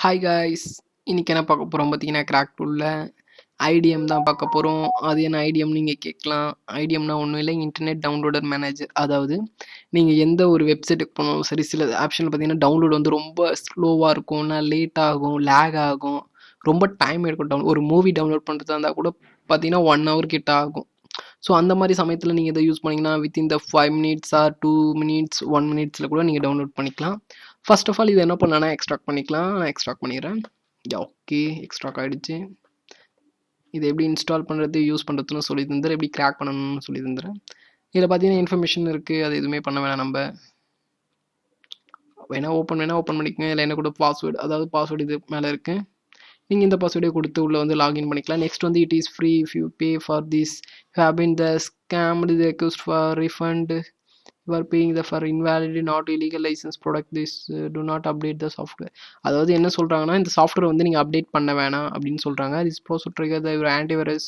Hi guys, இன்னைக்கு என்ன பார்க்க போகிறோம் பார்த்தீங்கன்னா, கிராக் டூலில் ஐடிஎம் தான் பார்க்க போகிறோம். அது என்ன ஐடிஎம் நீங்கள் கேட்கலாம். ஐடிஎம்னா ஒன்றும் இல்லை, இன்டர்நெட் டவுன்லோடர் மேனேஜர். அதாவது நீங்கள் எந்த ஒரு வெப்சைட்டுக்கு போனாலும் சரி, சில ஆப்ஷனில் பார்த்தீங்கன்னா டவுன்லோட் வந்து ரொம்ப ஸ்லோவாக இருக்கும், லேட் ஆகும், லேக் ஆகும், ரொம்ப டைம் எடுக்கும். ஒரு மூவி டவுன்லோட் பண்ணுறதா இருந்தால் கூட பார்த்தீங்கன்னா 1 hour கிட்ட ஆகும். ஸோ அந்த மாதிரி சமயத்தில் நீங்கள் இதை யூஸ் பண்ணிங்கன்னா within the 5 minutes or 2 minutes 1 minutes கூட நீங்கள் டவுன்லோட் பண்ணிக்கலாம். ஃபர்ஸ்ட் ஆஃப் ஆல் இது என்ன பண்ணலாம்னா எக்ஸ்ட்ராக்ட் பண்ணிக்கலாம். நான் எக்ஸ்ட்ராக்ட் பண்ணிடுறேன். ஓகே, எக்ஸ்ட்ராக்ட் ஆகிடுச்சு. இது எப்படி இன்ஸ்டால் பண்ணுறது, யூஸ் பண்ணுறதுன்னு சொல்லி தந்துடுறேன், எப்படி கிராக் பண்ணணும்னு சொல்லி தந்துடுறேன். இதில் பார்த்தீங்கன்னா இன்ஃபர்மேஷன் இருக்குது, அது எதுவுமே பண்ண வேணாம். நம்ம வேணால் ஓப்பன் பண்ணிக்கோங்க. இல்லை என்ன கூட பாஸ்வேர்டு, அதாவது பாஸ்வேர்டு இது மேலே இருக்குது. நீங்கள் இந்த பாஸ்வேர்டை கொடுத்து உள்ளே வந்து லாகின் பண்ணிக்கலாம். நெக்ஸ்ட் வந்து it is free if you pay for this have pin the scammed the accused for refund you are paying the for invalid not illegal licence product this to not update the software. அதாவது என்ன சொல்கிறாங்கன்னா, இந்த software வந்து நீங்கள் update பண்ண வேணாம் அப்படின்னு சொல்கிறாங்க. This process trigger the your antivirus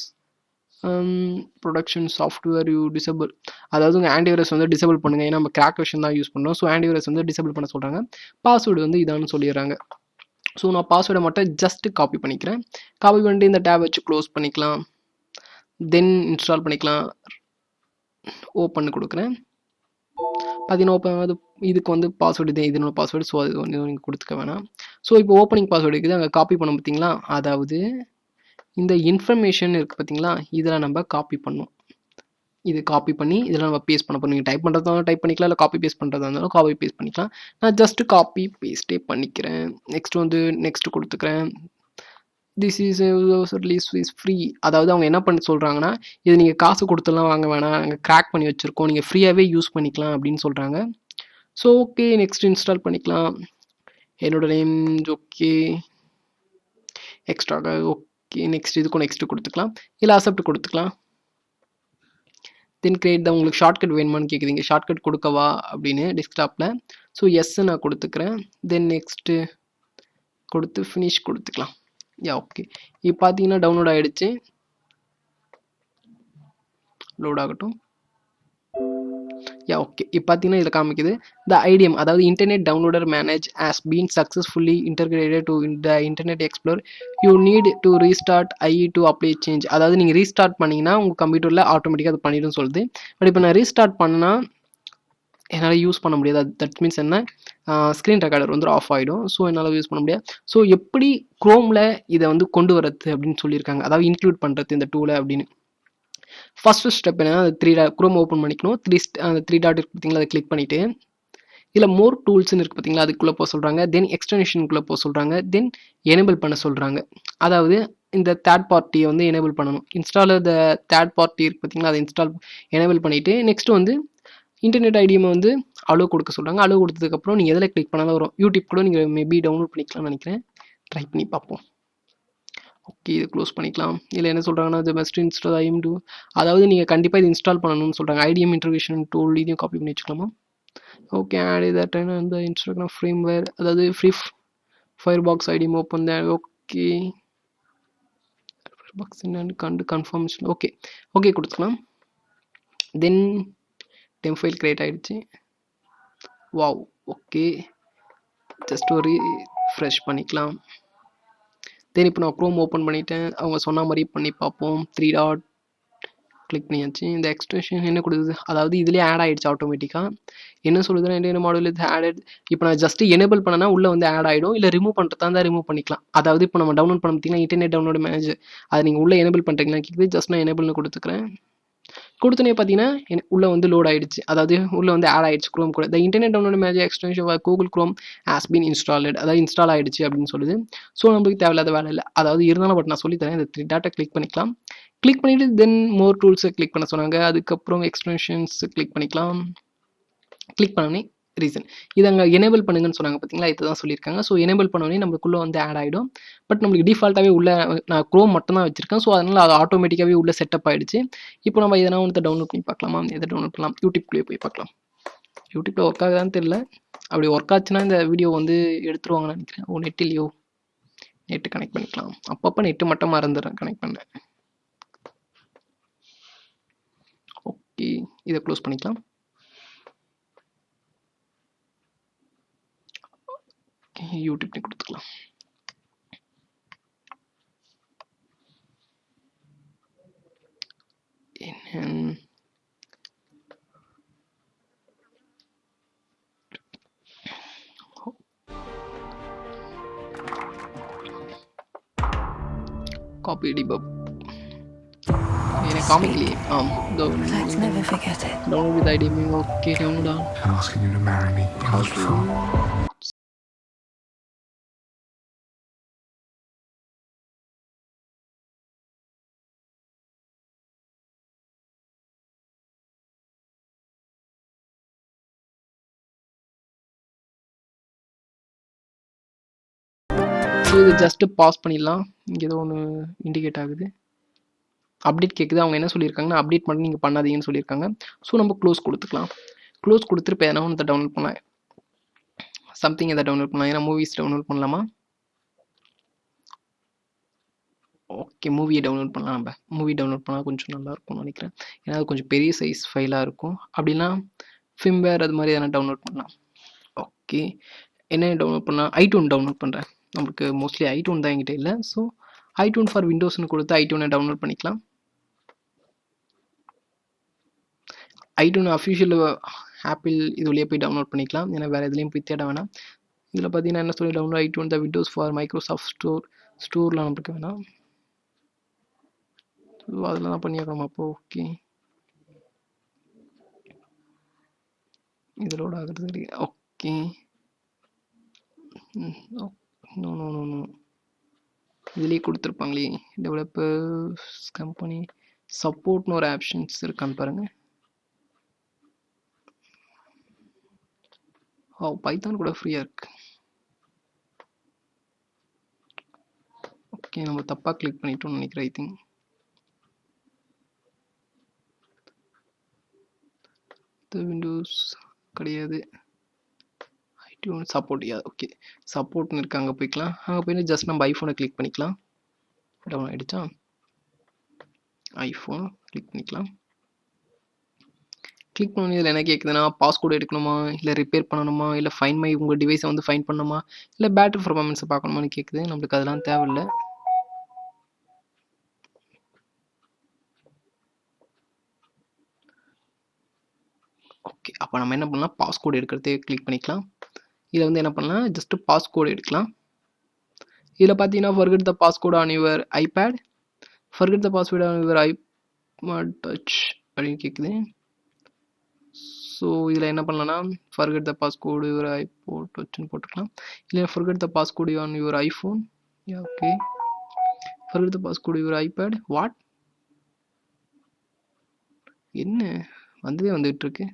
production software you disable. அதாவது உங்கள் ஆன்டிவைரஸ் வந்து டிசபிள் பண்ணுங்கள். ஏன்னா நம்ம கிராக் வெர்ஷன் தான் யூஸ் பண்ணுறோம். ஸோ ஆன்டிவைரஸ் வந்து டிசபிள் பண்ண சொல்கிறாங்க. பாஸ்வேர்டு வந்து இதான்னு சொல்லிடுறாங்க. ஸோ நான் பாஸ்வேர்டை மட்டும் ஜஸ்ட்டு காப்பி பண்ணிக்கிறேன். காப்பி பண்ணிட்டு இந்த டேப் வச்சு க்ளோஸ் பண்ணிக்கலாம். தென் இன்ஸ்டால் பண்ணிக்கலாம். ஓப்பன் கொடுக்குறேன். பார்த்தீங்கன்னா ஓப்பன் அது இதுக்கு வந்து பாஸ்வேர்டு இது இதனோட பாஸ்வேர்டு. ஸோ அது வந்து நீங்கள் கொடுத்துக்க வேணாம். ஸோ இப்போ ஓப்பனிங் பாஸ்வேர்டு இருக்குது, அங்கே காப்பி பண்ண பார்த்தீங்களா. அதாவது இந்த இன்ஃபர்மேஷன் இருக்குது பார்த்தீங்களா, இதில் நம்ம காப்பி பண்ணணும். இது காப்பி பண்ணி இதில் நம்ம பேஸ்ட் பண்ண போகிறோம். நீங்கள் டைப் பண்ணுறதாலும் டைப் பண்ணிக்கலாம், இல்லை காப்பி பேஸ்ட் பண்ணுறதா இருந்தாலும் காப்பி பேஸ்ட் பண்ணிக்கலாம். நான் ஜஸ்ட்டு காப்பி பேஸ்ட்டே பண்ணிக்கிறேன். நெக்ஸ்ட் வந்து நெக்ஸ்ட் கொடுத்துக்கிறேன். This is release is free. அதாவது அவங்க என்ன பண்ண சொல்கிறாங்கன்னா, இது நீங்கள் காசு கொடுத்துலாம் வாங்க வேணாம், நாங்கள் கிராக் பண்ணி வச்சுருக்கோம், நீங்கள் ஃப்ரீயாகவே யூஸ் பண்ணிக்கலாம் அப்படின்னு சொல்கிறாங்க. ஸோ ஓகே, நெக்ஸ்ட் இன்ஸ்டால் பண்ணிக்கலாம். என்னோட name okay, extra okay. Next இதுக்கும் நெக்ஸ்ட் கொடுத்துக்கலாம், இல்லை அக்செப்ட் கொடுத்துக்கலாம். தென் கிரியேட் தான். உங்களுக்கு ஷார்ட்கட் வேணுமான்னு கேட்குறீங்க, ஷார்ட்கட் கொடுக்கவா அப்படின்னு டெஸ்க்டாப்பில். ஸோ எஸ் நான் கொடுத்துக்கிறேன். தென் நெக்ஸ்ட்டு கொடுத்து ஃபினிஷ் கொடுத்துக்கலாம். ஓகே, இப்போ பார்த்தீங்கன்னா டவுன்லோட் ஆகிடுச்சு. லோட் ஆகட்டும். ஓகே, இப்போ பார்த்தீங்கன்னா இதில் காமிக்குது த ஐடிஎம், அதாவது internet downloader manage has been successfully integrated to the internet explore. You need to restart IE to apply change. அதாவது நீங்கள் ரீஸ்டார்ட் பண்ணிங்கன்னா உங்கள் கம்ப்யூட்டரில் ஆட்டோமேட்டிக்காக அது பண்ணிடும் சொல்லுது. பட் இப்போ நான் ரீஸ்டார்ட் பண்ணால் என்னால் யூஸ் பண்ண முடியாது. தட் மீன்ஸ் என்ன, ஸ்க்ரீன் ரெக்கார்டர் வந்து ஆஃப் ஆகிடும். ஸோ என்னால் யூஸ் பண்ண முடியாது. ஸோ எப்படி குரோமில் இதை வந்து கொண்டு வரது அப்படின்னு சொல்லியிருக்காங்க, அதாவது இன்க்ளூட் பண்ணுறது இந்த டூலை அப்படின்னு. ஃபர்ஸ்ட் ஸ்டெப் என்னன்னா, அந்த குரோம் ஓப்பன் பண்ணிக்கணும். அந்த 3 டாட் இருக்கு பார்த்தீங்களா, அதை கிளிக் பண்ணிவிட்டு இதில் மோர் டூல்ஸ்ன்னு இருக்குது பார்த்தீங்களா, அதுக்குள்ளே போக சொல்கிறாங்க. தென் எக்ஸ்டென்ஷனுக்குள்ளே போக சொல்கிறாங்க. தென் எனேபிள் பண்ண சொல்கிறாங்க. அதாவது இந்த தேர்ட் பார்ட்டியை வந்து எனேபிள் பண்ணணும். இன்ஸ்டாலர் த தேர்ட் பார்ட்டி இருக்குது பார்த்தீங்களா, அதை இன்ஸ்டால் எனேபிள் பண்ணிவிட்டு நெக்ஸ்ட் வந்து இன்டர்நெட் ஐடிஎம் வந்து அலோவ் கொடுக்க சொல்கிறாங்க. அலோவ் கொடுத்ததுக்கப்புறம் நீங்கள் எதில் கிளிக் பண்ணாலும் வரும். யூடியூப் கூட நீங்கள் மேபி டவுன்லோட் பண்ணிக்கலாம்னு நினைக்கிறேன். ட்ரை பண்ணி பார்ப்போம். ஓகே, இது க்ளோஸ் பண்ணிக்கலாம். இல்லை என்ன சொல்கிறாங்கன்னா, இது பெஸ்ட் இன்ஸ்டால் ஐஎம் டூ, அதாவது நீங்கள் கண்டிப்பாக இது இன்ஸ்டால் பண்ணணும்னு சொல்கிறாங்க. ஐடிஎம் இன்டர்வியூஷன் டூல் இதையும் காப்பி பண்ணி வச்சுக்கலாமா. ஓகே, ஆட் தட் அந்த இன்ஸ்டாகிராம் ஃப்ரேம்வேர், அதாவது free fire box IDM open தான். ஓகே, ஃபயர் பாக்ஸ் என்னன்னு கண்டு கன்ஃபர்மேஷன் ஓகே ஓகே கொடுத்துக்கலாம். தென் டெம் ஃபைல் கிரியேட் ஆகிடுச்சு. வாவ், ஓகே, ஜஸ்ட் ஒரு ஃப்ரெஷ் பண்ணிக்கலாம். தென் இப்போ நான் க்ரோம் ஓப்பன் பண்ணிவிட்டேன். அவங்க சொன்ன மாதிரி பண்ணி பார்ப்போம். 3 டாட் கிளிக் பண்ணியாச்சு. இந்த எக்ஸ்டென்ஷன் என்ன கொடுக்குது, அதாவது இதுலேயே ஆட் ஆகிடுச்சு ஆட்டோமேட்டிக்காக. என்ன சொல்லுதுன்னா, என்ன மாடல் இது ஆடட். இப்போ நான் ஜஸ்ட் எனேபிள் பண்ணனா உள்ளே வந்து ஆட் ஆகிடும். இல்லை ரிமூவ் பண்ணுறதா இருந்தால் ரிமூவ் பண்ணிக்கலாம். அதாவது இப்போ நம்ம டவுன்லோட் பண்ண பார்த்தீங்கன்னா இன்டர்நெட் டவுன்லோட் மேனேஜர், அதை நீங்கள் உள்ளே எனேபிள் பண்ணுறீங்களா கேட்குது. ஜஸ்ட் நான் எனேபிள்னு கொடுத்துக்கிறேன். கொடுத்தனே பார்த்தீங்கன்னா உள்ளே வந்து லோட் ஆகிடுச்சு, அதாவது உள்ளே வந்து ஆட் ஆகிடுச்சு க்ரோம் கூட. The internet download manager extension Google Chrome has been installed, அதாவது இன்ஸ்டால் ஆகிடுச்சு அப்படின்னு சொல்லுது. ஸோ நம்மளுக்கு தேவையில்லாத வேலை இல்லை. அதாவது இருந்தாலும் பட் நான் சொல்லித்தரேன். இந்த 3 டாட்டை கிளிக் பண்ணிக்கலாம். கிளிக் பண்ணிவிட்டு தென் மோர் டூல்ஸை கிளிக் பண்ண சொன்னாங்க. அதுக்கப்புறம் எக்ஸ்டென்ஷன்ஸ் கிளிக் பண்ணிக்கலாம். கிளிக் பண்ணோன்னே ரீசன் இது அங்கே எனேபிள் பண்ணுங்கன்னு சொன்னாங்க பார்த்தீங்களா, இதை தான் சொல்லியிருக்காங்க. ஸோ எனேபிள் பண்ணோன்னே நம்மளுக்குள்ளே வந்து ஆட் ஆகிடும். பட் நம்மளுக்கு டிஃபால்ட்டாகவே உள்ள நான் க்ரோம் மட்டும் தான் வச்சிருக்கேன். ஸோ அதனால் அது ஆட்டோமேட்டிக்காகவே உள்ள செட்டப் ஆகிடுச்சு. இப்போ நம்ம எதனா ஒன்று டவுன்லோட் பண்ணி பார்க்கலாமா, எதை டவுன்லோட் பண்ணலாம். யூடியூப்லேயே போய் பார்க்கலாம். யூடியூப்பில் ஒர்க் ஆகுதான்னு தெரியல. அப்படி ஒர்க் ஆச்சுன்னா இந்த வீடியோ வந்து எடுத்துருவாங்கன்னு நினைக்கிறேன். நெட் இல்லையோ, நெட்டு கனெக்ட் பண்ணிக்கலாம். அப்பப்போ நெட்டு மட்டும் மறந்துடுறேன் கனெக்ட் பண்ண. ஓகே, இதை க்ளோஸ் பண்ணிக்கலாம். யூடியூப்லேயே கொடுத்துக்கலாம். காப்பி டிபப் எனக்கு காமிக்கலையே. Let's never forget it. Download with IDM. Okay download. Asking you to marry me. It was before. So இது ஜஸ்ட்டு பாஸ் பண்ணிடலாம். இங்கே ஏதோ ஒன்று இண்டிகேட் ஆகுது, அப்டேட் கேட்குது. அவங்க என்ன சொல்லியிருக்காங்கன்னா அப்டேட் மட்டும் நீங்கள் பண்ணாதீங்கன்னு சொல்லியிருக்காங்க. ஸோ நம்ம க்ளோஸ் கொடுத்துக்கலாம். க்ளோஸ் கொடுத்துட்டு இப்போ எதனா ஒன்று டவுன்லோட் பண்ணலாம், சம்திங் எதை டவுன்லோட் பண்ணலாம். ஏன்னா மூவிஸ் டவுன்லோட் பண்ணலாமா? ஓகே, மூவியை டவுன்லோட் பண்ணலாம். நம்ம மூவி டவுன்லோட் பண்ணால் கொஞ்சம் நல்லாயிருக்கும்னு நினைக்கிறேன். ஏன்னா அது கொஞ்சம் பெரிய சைஸ் ஃபைலாக இருக்கும். அப்படின்னா ஃபிம்வேர் அது மாதிரி எதனா டவுன்லோட் பண்ணலாம். ஓகே, என்ன டவுன்லோட் பண்ணலாம்? ஐடூன் டவுன்லோட் பண்ணுறேன். நமக்கு மோஸ்ட்லி ஐடூன் தான் என்கிட்ட இல்லை. ஸோ ஐடூன் ஃபார் விண்டோஸ்னு கொடுத்து ஐடூனை டவுன்லோட் பண்ணிக்கலாம். ஐடூன் அஃபிஷியல் ஆப்பிள் இது வழியாக போய் டவுன்லோட் பண்ணிக்கலாம். ஏன்னா வேறு எதுலேயும் போய் தேட வேணாம். இதில் பார்த்தீங்கன்னா என்ன சொல்லி download iTunes the windows for microsoft ஸ்டோர்லாம் நமக்கு வேணாம். ஸோ அதில் தான் பண்ணியாக்கணும். அப்போ ஓகே, இதோட ஆகிறது. Okay, no no no no இதுலேயே கொடுத்துருப்பாங்களே டெவலப்பர்ஸ் கம்பெனி சப்போர்ட்னு ஒரு ஆப்ஷன்ஸ் இருக்கான்னு பாருங்கள். பைத்தான் கூட ஃப்ரீயாக இருக்கு. ஓகே, நம்ம தப்பாக கிளிக் பண்ணிட்டோம்னு நினைக்கிறேன். ஐ திங்க் விண்டோஸ் கிடையாது, ஐடியூன் சப்போர்ட். ஓகே, சப்போர்ட்னு இருக்கு, அங்கே போய்க்கலாம். அங்கே போய் ஜஸ்ட் நம்ம ஐஃபோனை கிளிக் பண்ணிக்கலாம். டவுன் ஆகிடுச்சா? ஐஃபோன் கிளிக் பண்ணிக்கலாம். கிளிக் பண்ணி இதில் என்ன கேட்குதுன்னா பாஸ்கோடு எடுக்கணுமா, இல்லை ரிப்பேர் பண்ணணுமா, இல்லை ஃபைன் மை உங்கள் டிவைஸை வந்து ஃபைன் பண்ணணுமா, இல்லை பேட்டரி பர்ஃபார்மன்ஸை பார்க்கணுமான்னு கேட்குது. நம்மளுக்கு அதெல்லாம் தேவையில்லை. ஓகே, அப்போ நம்ம என்ன பண்ணலாம், பாஸ்கோடு எடுக்கிறதே கிளிக் பண்ணிக்கலாம். இதில் வந்து என்ன பண்ணலாம், ஜஸ்ட்டு பாஸ்கோடு எடுக்கலாம். இதில் பார்த்தீங்கன்னா forget the passcode on your iPad, forget the password on your iPod touch அப்படின்னு கேட்குது. ஸோ இதில் என்ன பண்ணலாம்னா forget the passcode your iPod டச்னு போட்டுக்கலாம். இல்லை forget the passcode on your iPhone. Okay, forget the passcode your iPad. What, என்ன வந்ததே வந்துகிட்டு இருக்கு.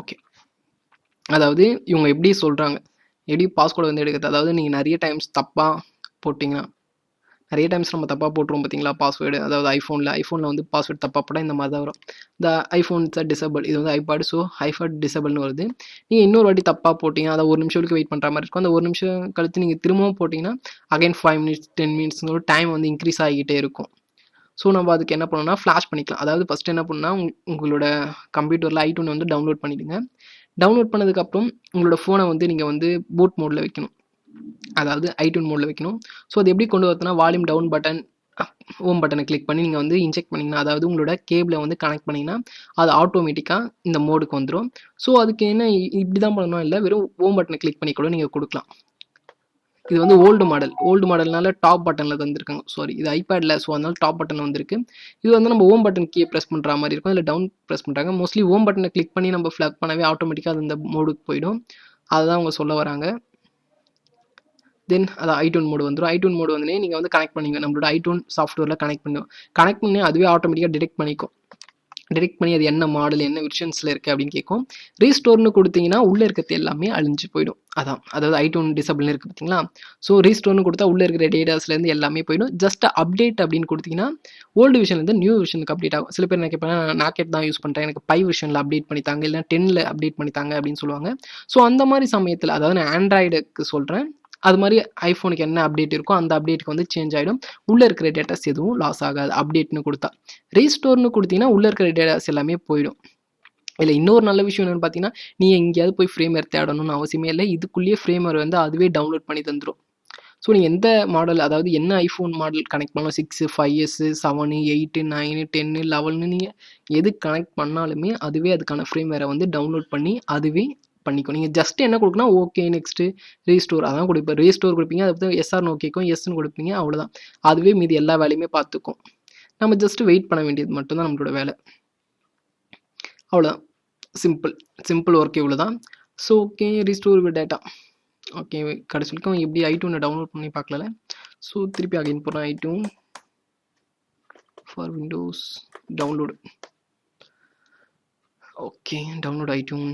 ஓகே, அதாவது இவங்க எப்படி சொல்கிறாங்க, எப்படி பாஸ்கோடை வந்து எடுக்கிறது. அதாவது நீங்கள் நிறைய டைம்ஸ் தப்பாக போட்டிங்கன்னா, நிறைய டைம்ஸ் நம்ம தப்பாக போட்டுருவோம் பார்த்தீங்களா பாஸ்வேர்டு. அதாவது ஐஃபோனில் வந்து பாஸ்வேர்டு தப்பாக போட்டால் இந்த மாதிரி தான் வரும். இந்த ஐஃபோன்ஸ் டிசபிள், இது வந்து ஐபாட். ஸோ ஐபாட் டிசபிள்னு வருது. நீங்கள் இன்னொரு வாட்டி தப்பாக போட்டிங்க, அதை ஒரு நிமிஷம் வரைக்கும் வெயிட் பண்ணுற மாதிரி இருக்கும். அந்த ஒரு நிமிஷம் கழித்து நீங்கள் திரும்பவும் போட்டிங்கன்னா அகைன் 5 minutes 10 minutes டைம் வந்து இன்க்ரீஸ் ஆகிக்கிட்டே இருக்கும். ஸோ நம்ம அதுக்கு என்ன பண்ணணும்னா ஃப்ளாஷ் பண்ணிக்கலாம். அதாவது ஃபஸ்ட்டு என்ன பண்ணால் உங்களோட கம்ப்யூட்டரில் ஐடூனை வந்து டவுன்லோட் பண்ணிவிடுங்க. டவுன்லோட் பண்ணதுக்கப்புறம் உங்களோட ஃபோனை வந்து நீங்கள் வந்து பூட் மோடில் வைக்கணும், அதாவது ஐடூன் மோடில் வைக்கணும். ஸோ அது எப்படி கொண்டு வரதுனா வால்யூம் டவுன் பட்டன், ஹோம் பட்டனை கிளிக் பண்ணி நீங்கள் வந்து இன்ஜெக்ட் பண்ணிங்கன்னா, அதாவது உங்களோட கேபிளை வந்து கனெக்ட் பண்ணிங்கன்னா அது ஆட்டோமேட்டிக்காக இந்த மோடுக்கு வந்துடும். ஸோ அதுக்கு என்ன இப்படி தான் பண்ணணும் இல்லை, வெறும் ஹோம் பட்டனை கிளிக் பண்ணி கூட நீங்கள் கொடுக்கலாம். இது வந்து ஓல்டு மாடல்னால டாப் பட்டனில் தந்துருக்காங்க. சாரி, இது ஐபேடில். ஸோ அதனால டாப் பட்டன் வந்திருக்கு. இது வந்து நம்ம ஹோம் பட்டன் கீ ப்ரெஸ் பண்ணுற மாதிரி இருக்கும், இல்லை டவுன் ப்ரெஸ் பண்ணுறாங்க. மோஸ்ட்லி ஹோம் பட்டனை கிளிக் பண்ணி நம்ம ஃப்ளக் பண்ணவே ஆட்டோமேட்டிக்காக அது இந்த மோடுக்கு போயிடும். அதுதான் அவங்க சொல்ல வராங்க. தென் அது ஐடூன் மோடு வந்துடும். ஐடூன் மோடு வந்து நீங்கள் வந்து கனெக்ட் பண்ணிங்க, நம்மளோட ஐடூன் சாஃப்ட்வேரில் கனெக்ட் பண்ணி அதுவே ஆட்டோமேட்டிக்காக டிடெக்ட் பண்ணி அது என்ன மாடல் என்ன வெர்ஷன்ஸில் இருக்குது அப்படின்னு கேட்கும். ரீஸ்டோர்னு கொடுத்தீங்கன்னா உள்ளே இருக்கிறது எல்லாமே அழிஞ்சு போயிடும். அதாவது ஐடூன் டிசபிள்னு இருக்குது பார்த்தீங்களா. ஸோ ரீஸ்டோர்னு கொடுத்தா உள்ளே இருக்கிற டேட்டாஸ்லேருந்து எல்லாமே போயிடும். ஜஸ்ட் அப்டேட் அப்படின்னு கொடுத்தீங்கன்னா ஓல்டு விஷன்லேருந்து நியூ விஷனுக்கு அப்டேட் ஆகும். சில பேர் என்ன கேட்பாங்க, நாக்கெட் தான் யூஸ் பண்ணுறேன், எனக்கு 5 விஷனில் அப்டேட் பண்ணித்தாங்க, இல்லை 10ல் அப்டேட் பண்ணித்தாங்க அப்படின்னு சொல்லுவாங்க. ஸோ அந்த மாதிரி சமயத்தில், அதாவது நான் ஆண்ட்ராய்டுக்கு சொல்கிறேன், அது மாதிரி ஐஃபோனுக்கு என்ன அப்டேட் இருக்கோ அந்த அப்டேட்டுக்கு வந்து சேஞ்ச் ஆகிடும். உள்ளே இருக்கிற டேட்டாஸ் எதுவும் லாஸ் ஆகாது அப்டேட்னு கொடுத்தா. ரீஸ்டோர்னு கொடுத்தீங்கன்னா உள்ளே இருக்கிற டேட்டாஸ் எல்லாமே போயிடும். இல்லை இன்னொரு நல்ல விஷயம் என்னென்னு பார்த்தீங்கன்னா, நீங்கள் எங்கேயாவது போய் ஃப்ரேம்வேர் தேடணும்னு அவசியமே இல்லை. இதுக்குள்ளேயே ஃப்ரேம்வேர் வந்து அதுவே டவுன்லோட் பண்ணி தந்துடும். ஸோ நீங்கள் எந்த மாடல், அதாவது என்ன ஐஃபோன் மாடல் கனெக்ட் பண்ணலாம், 6, 5S, 7, 8, 9, 10, 11 நீங்கள் எது கனெக்ட் பண்ணாலுமே அதுவே அதுக்கான ஃப்ரேம்வேரை வந்து டவுன்லோட் பண்ணி அதுவே பண்ணிக்கும். நீங்கள் ஜஸ்ட் என்ன கொடுக்கணும், ஓகே நெக்ஸ்ட்டு ரீஸ்டோர் அதான் கொடுப்பேன். ரீஸ்டோர் கொடுப்பீங்க, அதை பற்றி எஸ்ஆர் நோ கேட்கும், எஸ்ன்னு கொடுப்பீங்க, அவ்வளோதான். அதுவே மீதி எல்லா வேலையுமே பார்த்துக்கும். நம்ம ஜஸ்ட் வெயிட் பண்ண வேண்டியது மட்டும்தான் நம்மளோட வேலை. அவ்வளோதான், சிம்பிள் ஒர்க் இவ்வளோ தான். So okay, restore data. Okay, கடைசி வரைக்கும் எப்படி ஐடியூனை டவுன்லோட் பண்ணி பார்க்கல. ஸோ திருப்பி அகைன் போகிறேன், iTunes for Windows download. Okay, download iTunes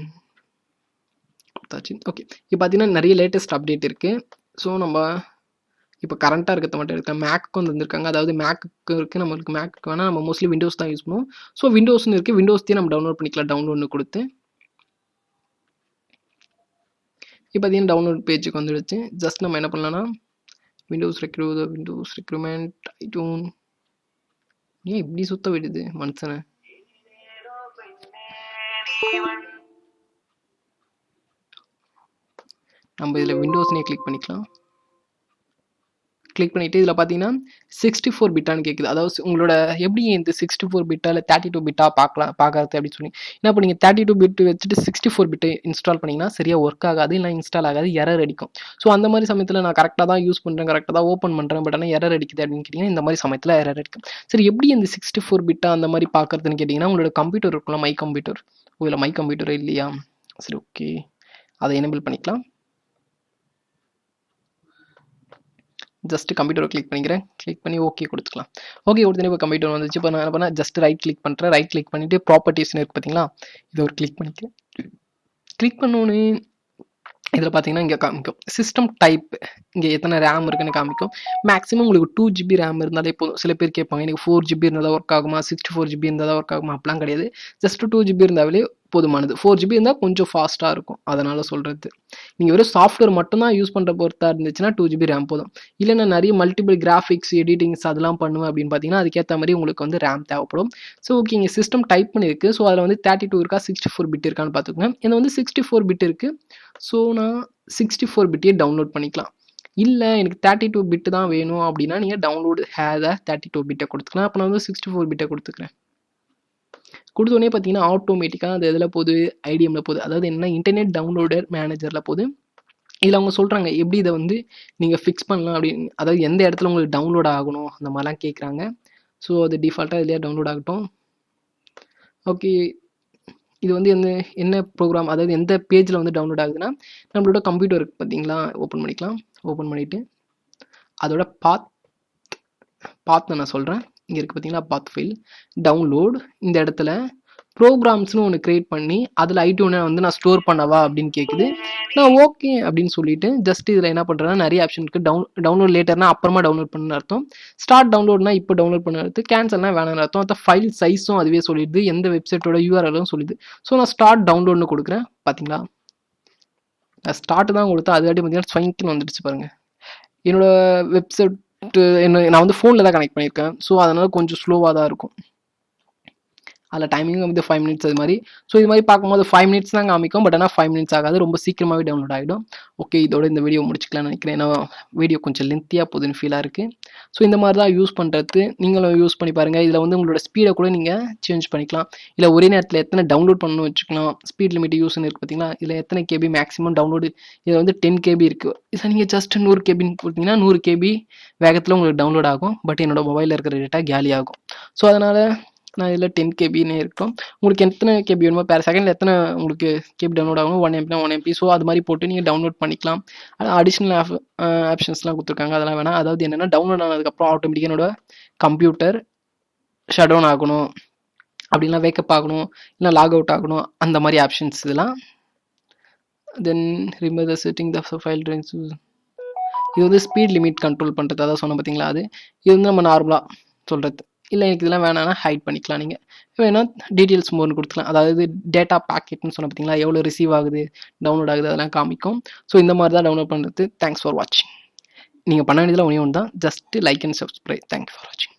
கொடுத்தாச்சு. ஓகே, இப்போ பார்த்தீங்கன்னா நிறைய லேட்டஸ்ட் அப்டேட் இருக்குது. ஸோ நம்ம இப்போ கரண்ட்டாக இருக்கிறத மட்டும் எடுக்கலாம். மேக்கு வந்துருக்காங்க, அதாவது மேக்கு இருக்குது, நம்மளுக்கு மேக்கு வேணால் நம்ம மோஸ்ட்லி விண்டோஸ் தான் யூஸ் பண்ணுவோம். ஸோ விண்டோஸ்னு இருக்குது, விண்டோஸ்த்தையும் நம்ம டவுன்லோட் பண்ணிக்கலாம், டவுன்லோட்னு கொடுத்து. இப்போ பார்த்தீங்கன்னா டவுன்லோட் பேஜுக்கு வந்துடுச்சு. ஜஸ்ட் நம்ம என்ன பண்ணலாம்னா விண்டோஸ் ரெக்ரூட்மெண்ட் ஐடியூன். ஏன் இப்படி சுத்த விடுது மனுஷனை? நம்ம இதில் விண்டோஸ்னே கிளிக் பண்ணிக்கலாம். கிளிக் பண்ணிவிட்டு இதில் பார்த்தீங்கன்னா 64 பிட்டான்னு கேட்குது. அதாவது உங்களோட எப்படி இந்த 64 பிட்டா இல்லை 32 பிட்டா பார்க்கறது அப்படின்னு சொல்லி. ஏன்னா இப்போ நீங்கள் 32 பிட் வச்சுட்டு 64 பிட்டு இன்ஸ்டால் பண்ணிங்கன்னா சரியாக ஒர்க் ஆகாது, இல்லை இன்ஸ்டால் ஆகாது, எரர் அடிக்கும். ஸோ அந்த மாதிரி சமயத்தில் நான் கரெக்டாக தான் யூஸ் பண்ணுறேன், கரெக்டாக தான் ஓப்பன் பண்ணுறேன், பட் ஆனால் எரர் அடிக்குது அப்படின்னு கேட்டிங்கன்னா இந்த மாதிரி சமயத்தில் எரர் அடிக்கும். சரி, எப்படி இந்த 64 பிட்டா அந்த மாதிரி பார்க்குறதுன்னு கேட்டிங்கன்னா உங்களோட கம்ப்யூட்டர் இருக்குல்ல, மை கம்ப்யூட்டர். இல்லை மை கம்ப்யூட்டரே இல்லையா? சரி, ஓகே, அதை எனேபிள் பண்ணிக்கலாம். ஜஸ்ட் கம்ப்யூட்டரை கிளிக் பண்ணிக்கிறேன், கிளிக் பண்ணி ஓகே கொடுத்துக்கலாம். ஓகே கொடுத்தேன், இப்போ கம்ப்யூட்டர் வந்துச்சு. இப்போ நான் என்ன பண்ணேன், ஜஸ்ட் ரைட் கிளிக் பண்ணுறேன். ரைட் கிளிக் பண்ணிவிட்டு ப்ராப்பர்ட்டிஸ்னு இருக்குது பார்த்தீங்களா, இதை ஒரு கிளிக் பண்ணிக்கிறேன். கிளிக் பண்ணோன்னே இதில் பார்த்தீங்கன்னா இங்கே காமிக்கும் சிஸ்டம் டைப், இங்கே எத்தனை ரேம் இருக்குன்னு காமிக்கும். மேக்ஸிமம் உங்களுக்கு 2 GB ரேம் இருந்தாலே போதும். சில பேர் கேட்பாங்க எனக்கு 4 GB இருந்தால் தான் ஒர்க் ஆகுமா, 64 GB இருந்தால் தான் ஒர்க் ஆகுமா, அப்படிலாம் கிடையாது. ஜஸ்ட் 2 GB இருந்தாலே போதுமானது. 4 GB இருந்தால் கொஞ்சம் ஃபாஸ்ட்டாக இருக்கும், அதனால் சொல்கிறது. நீங்கள் வெறும் சாஃப்ட்வேர் மட்டும்தான் யூஸ் பண்ணுற பொறுத்தா இருந்துச்சுன்னா 2 GB ரேம் போதும். இல்லை நான் நிறைய மல்டிபிள் கிராஃபிக்ஸ் எடிட்டிங்ஸ் அதெல்லாம் பண்ணுவேன் அப்படின்னு பார்த்தீங்கன்னா அதுக்கேற்ற மாதிரி உங்களுக்கு வந்து ரேம் தேவைப்படும். ஸோ ஓகே, இங்கே சிஸ்டம் டைப் பண்ணியிருக்கு. ஸோ அதில் வந்து 32 இருக்கா 64 பிட் இருக்கான்னு பார்த்துக்கோங்க. இது வந்து 64 பிட் இருக்குது. ஸோ நான் 64 பிட்டே டவுன்லோட் பண்ணிக்கலாம். இல்லை எனக்கு 32 பிட்டு தான் வேணும் அப்படின்னா நீங்கள் டவுன்லோடு ஹேத 32 பிட்டை கொடுத்துக்கலாம். அப்போ நான் வந்து 64 பிட்டை கொடுத்துக்கிறேன். கொடுத்தோடனே பார்த்தீங்கன்னா ஆட்டோமேட்டிக்காக அது எதில் போகுது, ஐடிஎம்மில் போகுது. அதாவது என்ன, இன்டர்நெட் டவுன்லோடர் மேனேஜரில் போகுது. இதில் அவங்க சொல்கிறாங்க எப்படி இதை வந்து நீங்கள் ஃபிக்ஸ் பண்ணலாம் அப்படின்னு, அதாவது எந்த இடத்துல உங்களுக்கு டவுன்லோட் ஆகணும் அந்த மாதிரிலாம் கேட்குறாங்க. ஸோ அது டிஃபால்ட்டாக இதுலேயே டவுன்லோட் ஆகட்டும். ஓகே, இது வந்து என்ன ப்ரோக்ராம், அதாவது எந்த பேஜில் வந்து டவுன்லோட் ஆகுதுன்னா நம்மளோட கம்ப்யூட்டர் இருக்குது பார்த்தீங்களா, ஓப்பன் பண்ணிக்கலாம். ஓப்பன் பண்ணிவிட்டு அதோட பாத் நான் சொல்கிறேன். இங்கே இருக்குது பார்த்தீங்களா, பாத் ஃபைல் டவுன்லோட். இந்த இடத்துல ப்ரோக்ராம்ஸ்னு ஒன்று க்ரியேட் பண்ணி அதில் ஐடியூனை வந்து நான் ஸ்டோர் பண்ணவா அப்படின்னு கேட்குது. நான் ஓகே அப்படின்னு சொல்லிட்டு ஜஸ்ட் இதில் என்ன பண்ணுறேன்னா நிறைய ஆப்ஷன் இருக்குது. டவுன்லோட் லேட்டர்னா அப்புறமா டவுன்லோட் பண்ணு அர்த்தம், ஸ்டார்ட் டவுன்லோட்னா இப்போ டவுன்லோட் பண்ண அர்த்தம், கேன்சல்னா வேணாம்னு அர்த்தம். அந்த ஃபைல் சைஸும் அதுவே சொல்லிடுது, எந்த வெப்சைட்டோட யூஆர்எலும் சொல்லிடுது. ஸோ நான் ஸ்டார்ட் டவுன்லோட்னு கொடுக்குறேன். பார்த்தீங்களா, நான் ஸ்டார்ட் தான் கொடுத்தா அதுவாட்டி பார்த்தீங்கன்னா ஸ்வைங்க்னு வந்துடுச்சு பாருங்கள். என்னோட வெப்சைட் நான் வந்து ஃபோனில் தான் கனெக்ட் பண்ணியிருக்கேன். ஸோ அதனால் கொஞ்சம் ஸ்லோவாக தான் இருக்கும். அதில் டைமிங் வந்து 5 மினிட்ஸ் அது மாதிரி. ஸோ இது மாதிரி பார்க்கும்போது 5 மினிட்ஸ் தான் காமிக்கும், பட் ஆனால் 5 மினிட்ஸ் ஆகாது, ரொம்ப சீக்கிரமாகவே டவுன்லோட் ஆகிடும். ஓகே, இதோட இந்த வீடியோ முடிச்சுக்கலாம்னு நினைக்கிறேன். ஏன்னா வீடியோ கொஞ்சம் லென்த்தியாக போகுதுன்னு ஃபீலாக இருக்குது. ஸோ இந்த மாதிரி தான் யூஸ் பண்ணுறது, நீங்களும் யூஸ் பண்ணி பாருங்கள். இதில் வந்து உங்களோட ஸ்பீடை கூட நீங்கள் சேஞ்ச் பண்ணிக்கலாம். இல்லை ஒரே நேரத்தில் எத்தனை டவுன்லோட் பண்ணணும் வச்சுக்கலாம். ஸ்பீட் லிமிட் யூஸ்ன்னு இருக்குது பார்த்தீங்களா, இதில் எத்தனை கேபி மேக்ஸிமம் டவுன்லோடு, இதில் வந்து 10 KB இருக்குது. இதை நீங்கள் ஜஸ்ட் 100 KBன்னு கொடுத்தீங்கன்னா 100 KB வேகத்தில் உங்களுக்கு டவுன்லோட் ஆகும். பட் என்னோட மொபைலில் இருக்கிற டேட்டா காலி ஆகும். ஸோ அதனால் நான் இதில் 10 KBன்னு இருக்கும். உங்களுக்கு எத்தனை KB வேணுமோ, பேர் செகண்டில் எத்தனை உங்களுக்கு KB டவுன்லோட் ஆகணும், 1 MB 1 MB. ஸோ அது மாதிரி போட்டு நீங்கள் டவுன்லோட் பண்ணிக்கலாம். அடிஷ்னல் ஆப்ஷன்ஸ்லாம் கொடுத்துருக்காங்க, அதெல்லாம் வேணாம். அதாவது என்னென்னா டவுன்லோட் ஆனதுக்கப்புறம் ஆட்டோமேட்டிக்காக என்னோட கம்ப்யூட்டர் ஷட் டவுன் ஆகணும், அப்படின்னா வேக்கப் ஆகணும், இல்லை லாக் அவுட் ஆகணும், அந்த மாதிரி ஆப்ஷன்ஸ் இதெல்லாம். Then remove the setting the file trains. இது வந்து ஸ்பீட் லிமிட் கண்ட்ரோல் பண்ணுறது, அதான் சொன்ன பார்த்தீங்களா, அது இது வந்து நம்ம நார்மலாக சொல்கிறது. இல்லை எனக்கு இதெல்லாம் வேணாம்னா ஹைட் பண்ணிக்கலாம். நீங்கள் வேணால் டீட்டெயில்ஸ் மோர்னு கொடுத்துக்கலாம். அதாவது டேட்டா பேக்கெட்னு சொன்ன பார்த்தீங்களா, எவ்வளோ ரிசீவ் ஆகுது, டவுன்லோட் ஆகுது, அதெல்லாம் காமிக்கும். ஸோ இந்த மாதிரி தான் டவுன்லோட் பண்ணுறது. தேங்க்ஸ் ஃபார் வாட்சிங். நீங்கள் பண்ண வேண்டியதில் ஒன்று தான், just like and subscribe. Thank you for வாட்சிங்.